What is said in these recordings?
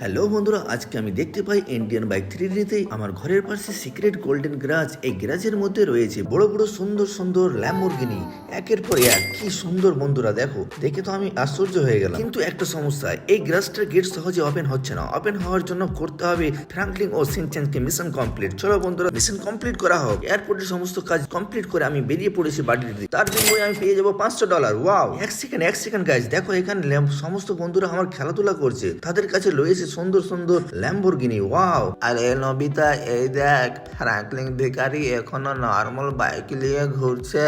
Hello বন্ধুরা, আজকে আমি দেখতে পাই ইন্ডিয়ান বাইক 3D-তে আমার ঘরের পাশে সিক্রেট গোল্ডেন গ্রাজ। এই গ্রাজের মধ্যে রয়েছে বড় বড় সুন্দর সুন্দর ল্যাম্বরগিনি, একের পর এক। কি সুন্দর বন্ধুরা, দেখো, দেখে তো আমি আশ্চর্য হয়ে গেলাম। কিন্তু একটা সমস্যা, এই গ্রাজটার গেট সহজে ওপেন হচ্ছে না। ওপেন হওয়ার জন্য করতে হবে ফ্র্যাঙ্কলিন ও সিনচ্যানকে মিশন কমপ্লিট। চলো বন্ধুরা, মিশন কমপ্লিট করা হোক। এয়ারপোর্টের সমস্ত কাজ কমপ্লিট করে আমি বেরিয়ে পড়েছি বাড়ির দিকে। তার বিনিময়ে আমি পেয়ে যাবো $500। ওয়াও! এক সেকেন্ড গাইজ, দেখো এখানে সমস্ত বন্ধুরা আমার খেলাধুলা করছে। তাদের কাছে রয়েছে সুন্দর সুন্দর ল্যাম্বরগিনি। ওয়াও! আরে নবিতা, এই দেখ, ফ্র্যাঙ্কলিন ভিখারি এখনো নরমাল বাইক নিয়ে ঘুরছে।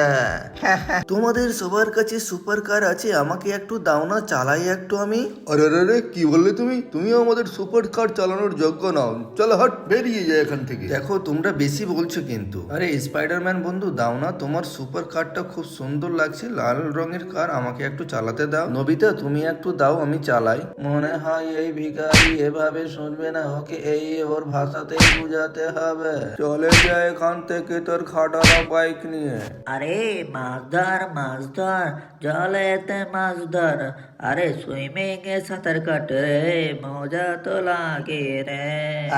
তোমাদের সবার কাছে সুপার কার আছে, আমাকে একটু দাও না, চালাই একটু আমি। আরে আরে আরে, কি বললে তুমিও আমাদের সুপার কার চালানোর যোগ্য নাও। চলো হট, বেরিয়ে যায় এখান থেকে। দেখো তোমরা বেশি বলছো কিন্তু। আরে স্পাইডারম্যান বন্ধু, দাও না, তোমার সুপার কারটা খুব সুন্দর লাগছে, লাল রঙের কার, আমাকে একটু চালাতে দাও। নবিতা তুমি একটু দাও, আমি চালাই। মনে হয় এই ভিখারি এভাবে শুনবে না, ওকে এই ওর ভাষাতেই বুঝাতে হবে। চলে যায় এখান থেকে তোর খাটারা বাইক নিয়ে। আরে মাছ ধর জলেতে মাছ ধর। আরে সুইমিং এ সাঁতার কাটে মজা তো লাগে রে।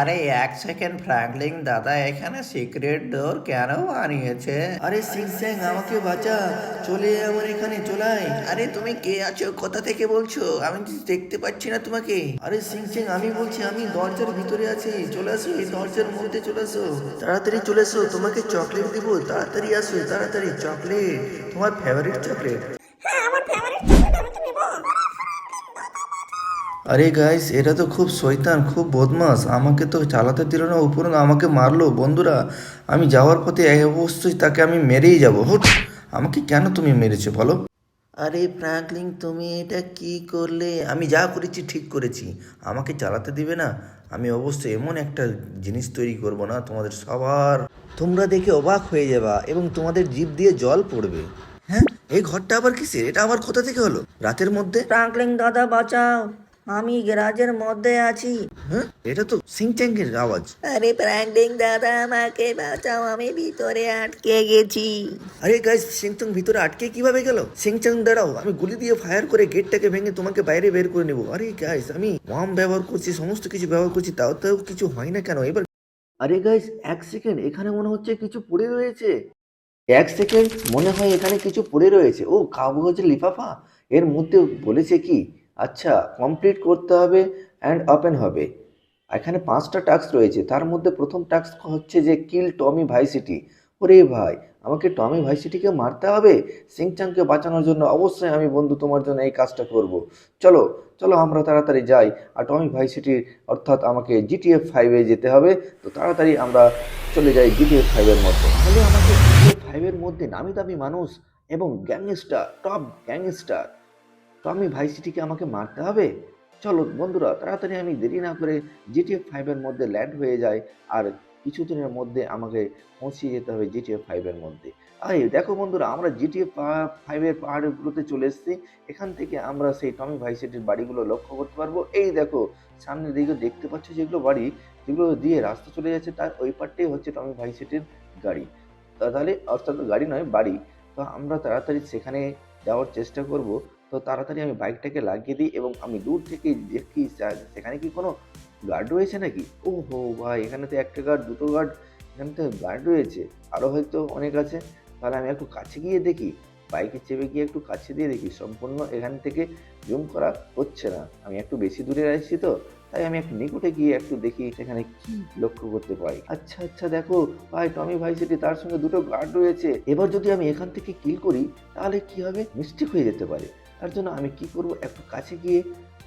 আরে এক সেকেন্ড ফ্র্যাঙ্কলিন দাদা, এখানে সিক্রেট ডোর কেন বানিয়েছে? আরে সিংস্যাং, আমাকে বাঁচা, চলে আমার এখানে চলাই। আরে তুমি কে আছো, কোথা থেকে বলছো? আমি তো দেখতে পাচ্ছি না তোমাকে। আরে সিংস্যাং, আমি বলছি, আমি দরজার ভিতরে আছি, চলে আসো, এই দরজার মধ্যে চলে আসো, তাড়াতাড়ি চলে আসো, তোমাকে চকলেট দিব, তাড়াতাড়ি আসো, তাড়াতাড়ি। চকলেট, তোমার ফেভারিট চকলেট। আরে গাইস, এটা তো খুব শয়তান, খুব বদমাস, আমাকে তো চালাতে দিল না, উপরন্তু আমাকে মারলো। বন্ধুরা, আমি যাওয়ার পথে অবশ্যই তাকে আমি মেরেই যাব। হুট, আমাকে কেন তুমি মেরেছো বলো? আরে ফ্র্যাঙ্কলিন, তুমি এটা কি করলে? আমি যা করেছি ঠিক করেছি, আমাকে চালাতে দিবে না? আমি অবশ্যই এমন একটা জিনিস তৈরি করব না তোমাদের সবার, তোমরা দেখে অবাক হয়ে যাবা এবং তোমাদের জিভ দিয়ে জল পড়বে। হ্যাঁ, এই ঘরটা আবার কিসের? এটা আবার কোথা থেকে হলো রাতের মধ্যে? ফ্রাঙ্কলিন দাদা বাঁচাও, আমি গ্যারাজের মধ্যে আছি। হ্যাঁ, এটা তো সিংচ্যাংয়ের আওয়াজ। আরে ফ্রাঙ্কলিন দাদা আমাকে বাঁচাও, আমি ভিতরে আটকে গেছি। আরে গাইস, সিংচাং ভিতরে আটকে কিভাবে গেল? সিংচাং দাঁড়াও, আমি গুলি দিয়ে ফায়ার করে গেটটাকে ভেঙে তোমাকে বাইরে বের করে নেবো। আরে গাইস, আমি ওয়াম ব্যবহার করছি, সমস্ত কিছু ব্যবহার করছি, তাও কিছু হয় না কেন এবার? আরে গাইস, এক সেকেন্ড, এখানে মনে হচ্ছে কিছু পড়ে রয়েছে। এক সেকেন্ড, মনে হয় এখানে কিছু পড়ে রয়েছে। ও, কাগজের লিফাফা, এর মধ্যে বলেছে কি, আচ্ছা, কমপ্লিট করতে হবে অ্যান্ড ওপেন হবে। এখানে 5টা টাস্ক রয়েছে, তার মধ্যে প্রথম টাস্ক হচ্ছে যে কিল টমি ভাইসিটি। ওরে ভাই, আমাকে টমি ভাইসিটিকে মারতে হবে সিংচাংকে বাঁচানোর জন্য। অবশ্যই আমি বন্ধু তোমার জন্য এই কাজটা করব। চলো চলো, আমরা তাড়াতাড়ি যাই আর টমি ভাইসিটির, অর্থাৎ আমাকে GTA 5-এ যেতে হবে। তো তাড়াতাড়ি আমরা চলে যাই GTA 5-এর মধ্যে। তাহলে আমাকে GTA 5-এর মধ্যে নামি দামি মানুষ এবং গ্যাংস্টার, টপ গ্যাংস্টার টমি ভাইসিটিকে আমাকে মারতে হবে। চলো বন্ধুরা, তাড়াতাড়ি আমি দেরি না করে GTA 5-এর মধ্যে ল্যান্ড হয়ে যায় আর কিছুদিনের মধ্যে আমাকে পৌঁছিয়ে যেতে হবে GTA 5-এর মধ্যে। আরে দেখো বন্ধুরা, আমরা GTA 5-এর পাহাড়গুলোতে চলে এসেছি। এখান থেকে আমরা সেই টমি ভাইসিটির বাড়িগুলো লক্ষ্য করতে পারবো। এই দেখো, সামনের দিকে দেখতে পাচ্ছ যেগুলো বাড়ি, যেগুলো দিয়ে রাস্তা চলে যাচ্ছে, তার ওই পারটাই হচ্ছে টমি ভাইসিটির গাড়ি। তাহলে অর্থাৎ গাড়ি নয়, বাড়ি। তো আমরা তাড়াতাড়ি সেখানে যাওয়ার চেষ্টা করব। তো তাড়াতাড়ি আমি বাইকটাকে লাগিয়ে দিই এবং আমি দূর থেকে দেখি সেখানে কি কোনো গার্ড রয়েছে নাকি। ও হো ভাই, এখানে তো একটা গার্ড, দুটো গার্ড, এখানে তো গার্ড রয়েছে, আরও হয়তো অনেক আছে। তাহলে আমি একটু কাছে গিয়ে দেখি, বাইকে চেপে গিয়ে একটু কাছে দিয়ে দেখি। সম্পূর্ণ এখান থেকে জুম করা হচ্ছে না, আমি একটু বেশি দূরে আসছি তো, তাই আমি একটু নিকটে গিয়ে একটু দেখি সেখানে কি লক্ষ্য করতে পারি। আচ্ছা আচ্ছা, দেখো ভাই, টমি ভাইসিটি, তার সঙ্গে দুটো গার্ড রয়েছে। এবার যদি আমি এখান থেকে কিল করি তাহলে কি হবে, মিস্টেক হয়ে যেতে পারে। তার জন্য আমি কি করব, একটু কাছে গিয়ে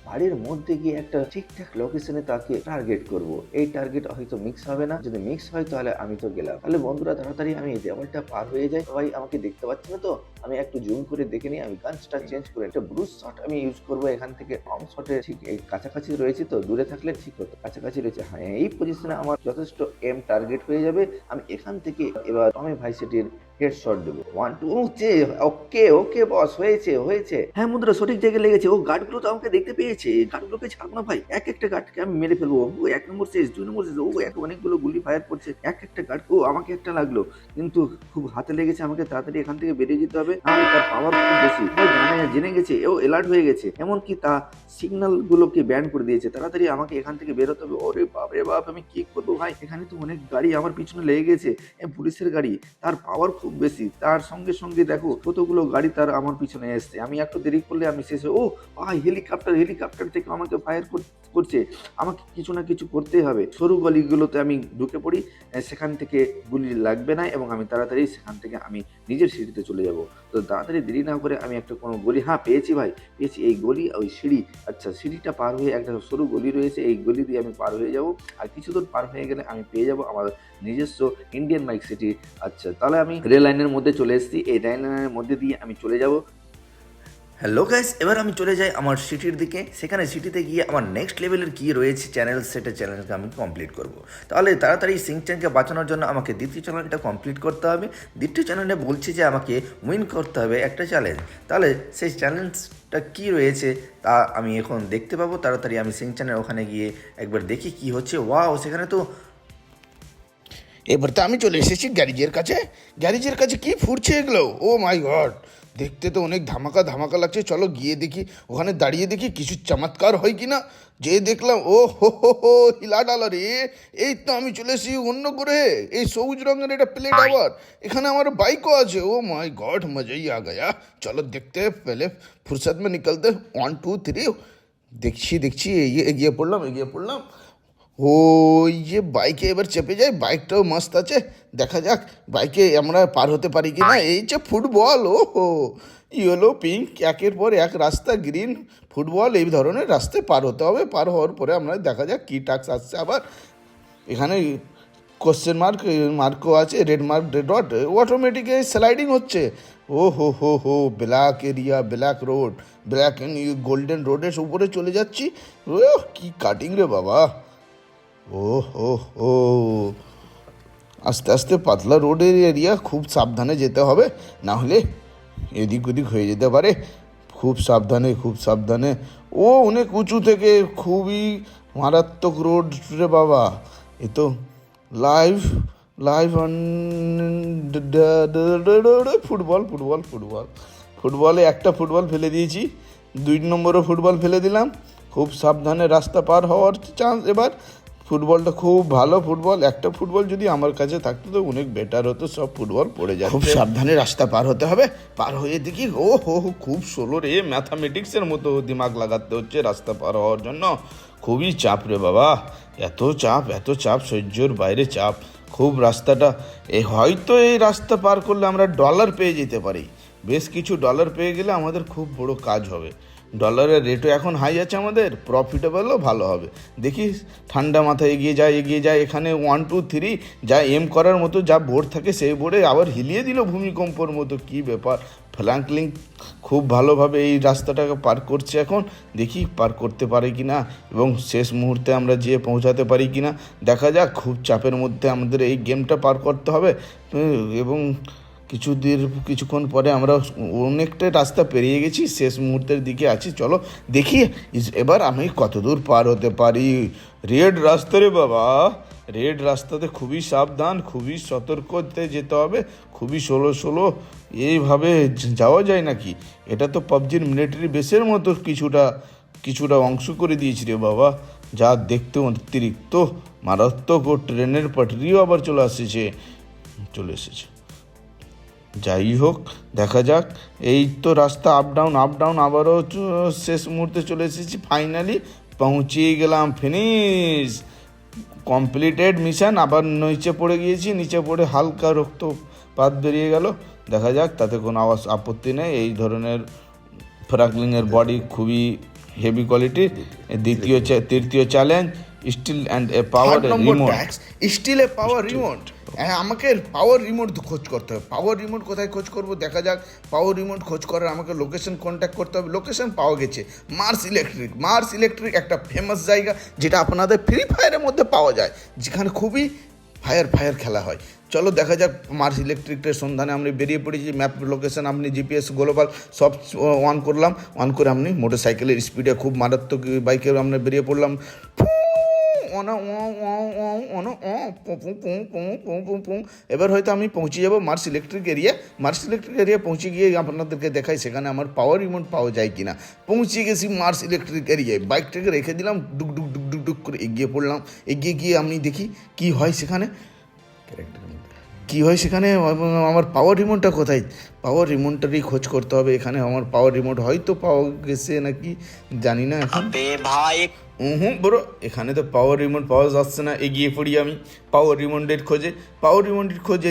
বাড়ির মধ্যে গিয়ে একটা ঠিকঠাক লোকেশনে তাকে টার্গেট করব। এই টার্গেট হয়তো মিক্স হবে না, যদি মিক্স হয় তাহলে আমি তো গেলাম। তাহলে বন্ধুরা, তাড়াতাড়ি আমি এই দেওয়ালটা পার হয়ে যাই। সবাই আমাকে দেখতে পাচ্ছে না তো, আমি একটু জুম করে দেখে নিই। আমি গানটা চেঞ্জ করে একটা ব্রুস শট আমি ইউজ করব এখান থেকে। লং শটে ঠিক এই কাছাকাছি রয়েছে, তো দূরে থাকলে ঠিক হতো, কাছাকাছি রয়েছে। হ্যাঁ, এই পজিশনে আমার যথেষ্ট এম টার্গেট হয়ে যাবে। আমি এখান থেকে এবার টমি ভাইসিটির হেডশট দেবো। 1 2 ওকে ওকে বস, হয়েছে হয়েছে। হ্যাঁ বন্ধুরা, সঠিক জায়গায় লেগেছে। ও গার্ডগুলো তো আমাকে দেখতে পেয়ে গেছে, এই গার্ডগুলোকে ছাড়বো না ভাই, এক একটা গার্ডকে আমি মেরে ফেলবো। ও 1 নম্বর শেষ, 2 নম্বর শেষ, ও অনেকগুলো গুলি ফায়ার করছে, এক একটা গার্ড। ও আমাকে একটা লাগলো, কিন্তু খুব হাতে লেগেছে, আমাকে তাড়াতাড়ি এখান থেকে বেরিয়ে যেতে হবে, নাহলে তার পাওয়ার খুব বেশি। ও জেনে গেছে, ও অ্যালার্ট হয়ে গেছে, এমনকি তা সিগন্যাল গুলোকে ব্যান করে দিয়েছে। তাড়াতাড়ি আমাকে এখান থেকে বেরোতে হবে। ওরে বাপ রে বাপ, আমি কি করবো ভাই, এখানে তো অনেক গাড়ি আমার পিছনে লেগে গেছে, পুলিশের গাড়ি, তার পাওয়ার খুব বেশি। তার সঙ্গে সঙ্গে দেখো কতগুলো গাড়ি তার আমার পিছনে এসছে, আমি একটু দেরি করলে আমি শেষ ও ভাই, হেলিকপ্টার থেকে আমাকে ফায়ার করছে। আমাকে কিছু না কিছু করতেই হবে। সরু গলিগুলোতে আমি ঢুকে পড়ি, সেখান থেকে গুলি লাগবে না, এবং আমি তাড়াতাড়ি সেখান থেকে আমি নিজের সিঁড়িতে চলে যাব। তো তাড়াতাড়ি দেরি না করে আমি একটা কোনো গলি, হ্যাঁ পেয়েছি ভাই, পেয়েছি, এই গলি, ওই সিঁড়ি। আচ্ছা, সিঁড়িটা পার হয়ে একটা সরু গলি রয়েছে, এই গলি দিয়ে আমি পার হয়ে যাব। আর কিছু দূর পার হয়ে গেলে আমি পেয়ে যাব আমার নিজস্ব ইন্ডিয়ান বাইক সিটি। আচ্ছা, তাহলে আমি রেল লাইনের মধ্যে চলে এসেছি, এই রেল লাইনের মধ্যে দিয়ে আমি চলে যাব। হ্যালো গাইস, এবার আমি চলে যাই আমার সিটির দিকে। সেখানে সিটিতে গিয়ে আমার নেক্সট লেভেলের কি রয়েছে চ্যানেল, সেটা চ্যানেলকে আমি কমপ্লিট করব। তাহলে তাড়াতাড়ি সিংচ্যানকে বাঁচানোর জন্য আমাকে দ্বিতীয় চ্যানেলটা কমপ্লিট করতে হবে। দ্বিতীয় চ্যানেলে বলছে যে আমাকে উইন করতে হবে একটা চ্যালেঞ্জ। তাহলে সেই চ্যালেঞ্জটা কি রয়েছে তা আমি এখন দেখতে পাবো। তাড়াতাড়ি আমি সিংচ্যানের ওখানে গিয়ে একবার দেখি কি হচ্ছে। ওয়াও, সেখানে তো এবার তো আমি চলে এসেছি গ্যারেজের কাছে কি ফুটছে এগুলো, ও মাই গড, দেখতে তো অনেক ধামাকা ধামাকা লাগছে। চলো গিয়ে দেখি, ওখানে দাঁড়িয়ে দেখি কিছু চমৎকার হয় কি না। যে দেখলাম, ও হো হিলা ডালা রে, এই তো আমি চলে এসেছি অন্য করে, এই সবুজ রঙের এটা প্লেট, আবার এখানে আমার বাইকও আছে। ও মাই গড, মজাই আ গয়া। চলো দেখতে পেলে ফুরসত মে নিকলতে, 1 2 3 দেখছি এগিয়ে পড়লাম। ও যে বাইকে এবার চেপে যায়, বাইকটাও মস্ত আছে, দেখা যাক বাইকে আমরা পার হতে পারি কি না। এই যে ফুটবল, ও হো, ইয়েলো পিঙ্ক, একের পর এক রাস্তা, গ্রিন ফুটবল, এই ধরনের রাস্তায় পার হতে হবে। পার হওয়ার পরে আমরা দেখা যাক কী টাস্ক আসছে। আবার এখানে কোশ্চেন মার্কও আছে, red mark, red dot, automatic sliding হচ্ছে। ও হো black area, black road, black golden রোডের উপরে চলে যাচ্ছি। ও কি কাটিং রে বাবা, ও আস্তে আস্তে পাতলা রোডের এরিয়া, খুব সাবধানে যেতে হবে, না হলে এদিক ওদিক হয়ে যেতে পারে। খুব সাবধানে। ও অনেক উঁচু থেকে, খুবই মারাত্মক রোড রে বাবা। এ তো লাইভ ফুটবলে একটা ফুটবল ফেলে দিয়েছি, 2 নম্বরও ফুটবল ফেলে দিলাম। খুব সাবধানে রাস্তা পার হওয়ার চান্স। এবার ফুটবলটা খুব ভালো ফুটবল, একটা ফুটবল যদি আমার কাছে থাকতো তো অনেক বেটার হতো, সব ফুটবল পড়ে যায়। খুব সাবধানে রাস্তা পার হতে হবে। পার হয়ে দেখি, ও হো খুব সোলো রে, ম্যাথামেটিক্সের মতো দিমাগ লাগাতে হচ্ছে রাস্তা পার হওয়ার জন্য। খুবই চাপ রে বাবা, এত চাপ, সহ্যর বাইরে চাপ। খুব রাস্তাটা, হয়তো এই রাস্তা পার করলে আমরা ডলার পেয়ে যেতে পারি। বেশ কিছু ডলার পেয়ে গেলে আমাদের খুব বড় কাজ হবে। ডলারের রেটও এখন হাই আছে, আমাদের প্রফিটেবলও ভালো হবে। দেখি ঠান্ডা মাথায় এগিয়ে যায়। এখানে 1 2 3 যা এম করার মতো যা বোর্ড থাকে, সেই বোর্ডে আবার হিলিয়ে দিল ভূমিকম্পর মতো। কি ব্যাপার, ফ্র্যাঙ্কলিন খুব ভালোভাবে এই রাস্তাটাকে পার করছে এখন। দেখি পার করতে পারে কি না, এবং শেষ মুহূর্তে আমরা যেয়ে পৌঁছাতে পারি কি না দেখা যাক। খুব চাপের মধ্যে আমাদের এই গেমটা পার করতে হবে, এবং কিছুক্ষণ পরে আমরা অনেকটা রাস্তা পেরিয়ে গেছি, শেষ মুহূর্তের দিকে আছি। চলো দেখি এবার আমি কতদূর পার হতে পারি। রেড রাস্তা রে বাবা, রেড রাস্তাতে খুবই সাবধান, খুবই সতর্কতে যেতে হবে, খুবই ষোলো। এইভাবে যাওয়া যায় নাকি? এটা তো পাবজির মিলিটারি বেসের মতো কিছুটা অংশ করে দিয়েছি রে বাবা। যা দেখতে অতিরিক্ত মারাত্মক। ও ট্রেনের পাটরিও আবার চলে এসেছে। যাই হোক, দেখা যাক। এই তো রাস্তা আপ ডাউন, আবারও শেষ মুহূর্তে চলে এসেছি। ফাইনালি পৌঁছিয়ে গেলাম, ফিনিশ, কমপ্লিটেড মিশন। আবার নিচে পড়ে গিয়েছি, নিচে পড়ে হালকা রক্তপাত বেরিয়ে গেল। দেখা যাক, তাতে কোনো আপত্তি নেই। এই ধরনের ফ্র্যাঙ্কলিনের বডি খুবই হেভি কোয়ালিটির। তৃতীয় challenge, steel and a power remote. হ্যাঁ, আমাকে পাওয়ার রিমোট খোঁজ করতে হবে। পাওয়ার রিমোট কোথায় খোঁজ করবো দেখা যাক। পাওয়ার রিমোট খোঁজ করার আমাকে লোকেশন কন্ট্যাক্ট করতে হবে। লোকেশন পাওয়া গেছে, মার্স ইলেকট্রিক একটা ফেমাস জায়গা, যেটা আপনাদের ফ্রি ফায়ারের মধ্যে পাওয়া যায়, যেখানে খুবই ফায়ার খেলা হয়। চলো দেখা যাক মার্স ইলেকট্রিকের সন্ধানে আমরা বেরিয়ে পড়েছি। ম্যাপ লোকেশন আপনি জিপিএস গ্লোবাল সব অন করলাম, অন করে আপনি মোটর সাইকেলের স্পিডে খুব মারাত্মক বাইকে আমরা বেরিয়ে পড়লাম। এবার হয়তো আমি পৌঁছে যাবো Mars electric area. Mars electric area পৌঁছে গিয়ে আপনাদেরকে দেখাই সেখানে আমার পাওয়ার রিমোট পাওয়া যায় কিনা। পৌঁছে গেছি মার্স ইলেকট্রিক এরিয়ায়, বাইকটাকে রেখে দিলাম, ডুক ডুক ডুক ডুক ডুক করে এগিয়ে পড়লাম। এগিয়ে গিয়ে আমি দেখি কি হয় সেখানে, এবং আমার পাওয়ার রিমোটটা কোথায়। পাওয়ার রিমোটটারই খোঁজ করতে হবে। এখানে আমার পাওয়ার রিমোট হয়তো পাওয়া গেছে নাকি জানি না এখন। বড় এখানে তো পাওয়ার রিমোট পাওয়া যাচ্ছে না। এগিয়ে পড়ি আমি পাওয়ার রিমোটের খোঁজে। পাওয়ার রিমোটের খোঁজ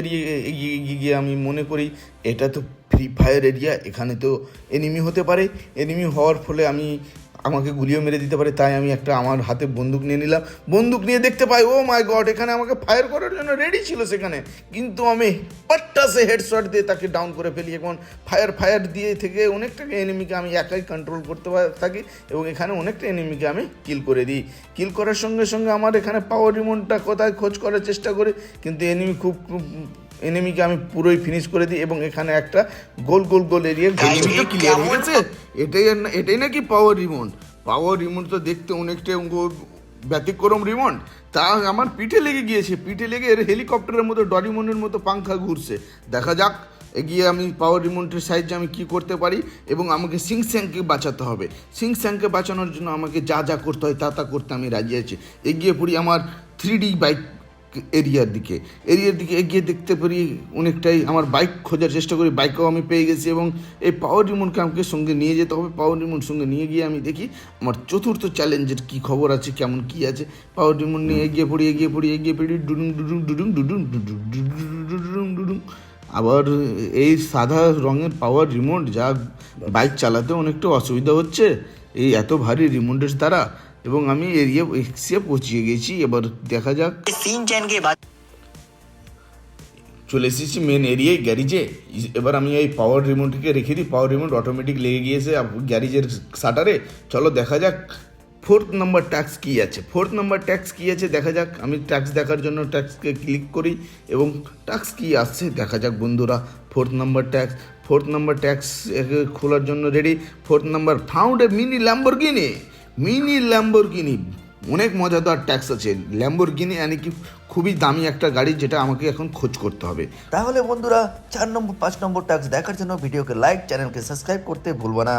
এগিয়ে গিয়ে আমি মনে করি এটা তো ফ্রি ফায়ার এরিয়া, এখানে তো এনিমি হতে পারে। এনিমি হওয়ার ফলে আমাকে গুলিও মেরে দিতে পারে। তাই আমি আমার হাতে বন্দুক নিয়ে নিলাম। বন্দুক নিয়ে দেখতে পাই ও মাই গড, এখানে আমাকে ফায়ার করার জন্য রেডি ছিল সেখানে, কিন্তু আমি পাট্টাসে হেডশট দিয়ে তাকে ডাউন করে ফেলি। এখন ফায়ার দিয়ে থেকে অনেকটাকে এনিমিকে আমি একাই কন্ট্রোল করতে থাকি এবং এখানে অনেকটা এনিমিকে আমি কিল করে দিই। কিল করার সঙ্গে সঙ্গে আমার এখানে পাওয়ার রিমোটটা কোথায় খোঁজ করার চেষ্টা করি, কিন্তু এনিমিকে আমি পুরোই ফিনিশ করে দিই এবং এখানে একটা গোল এরিয়া ক্লিয়ার হয়ে গেছে। এটাই নাকি পাওয়ার রিমোট তো দেখতে অনেকটা ব্যতিক্রম রিমোট। তা আমার পিঠে লেগে গিয়েছে, পিঠে লেগে এর হেলিকপ্টারের মতো ডরিমনের মতো পাংখা ঘুরছে। দেখা যাক এগিয়ে আমি পাওয়ার রিমোটের সাহায্যে আমি কী করতে পারি। এবং আমাকে সিংস্যাংকে বাঁচাতে হবে। সিংস্যাংকে বাঁচানোর জন্য আমাকে যা করতে হয় তা করতে আমি রাজি আছি। এগিয়ে পড়ি আমার 3D বাইক এরিয়ার দিকে এগিয়ে দেখতে পারি অনেকটাই আমার বাইক খোঁজার চেষ্টা করি। বাইকও আমি পেয়ে গেছি এবং এই পাওয়ার রিমোটকে আমাকে সঙ্গে নিয়ে যেতে হবে। পাওয়ার রিমোট সঙ্গে নিয়ে গিয়ে আমি দেখি আমার চতুর্থ চ্যালেঞ্জের কী খবর আছে, কেমন কী আছে। পাওয়ার রিমোট নিয়ে এগিয়ে পড়ি ডুডুং ডুডুং ডুডুং ডুডুং ডুডুং ডুডুং। আবার এই সাদা রঙের পাওয়ার রিমোট যা বাইক চালাতে অনেকটা অসুবিধা হচ্ছে এই এত ভারী রিমোটের দ্বারা। এবং আমি এরিয়া এসে পৌঁছিয়ে গেছি। এবার দেখা যাক, চলে এসেছি মেন এরিয়ায় গ্যারেজে। এবার আমি এই পাওয়ার রিমোটকে রেখে দিই। পাওয়ার রিমোট অটোমেটিক লেগে গিয়েছে গ্যারেজের শাটারে। চলো দেখা যাক 4th নাম্বার ট্যাক্স কী আছে দেখা যাক। আমি ট্যাক্স দেখার জন্য ট্যাক্সকে ক্লিক করি এবং ট্যাক্স কী আসছে দেখা যাক বন্ধুরা। 4th নাম্বার ট্যাক্স খোলার জন্য ready. 4th number found a mini Lamborghini. অনেক মজাদার ট্যাক্স আছে। ল্যাম্বরগিনি মানে কি খুবই দামি একটা গাড়ি, যেটা আমাকে এখন খোঁজ করতে হবে। তাহলে বন্ধুরা 4 নম্বর 5 নম্বর ট্যাক্স দেখার জন্য ভিডিওকে লাইক, চ্যানেলকে সাবস্ক্রাইব করতে ভুলবো না।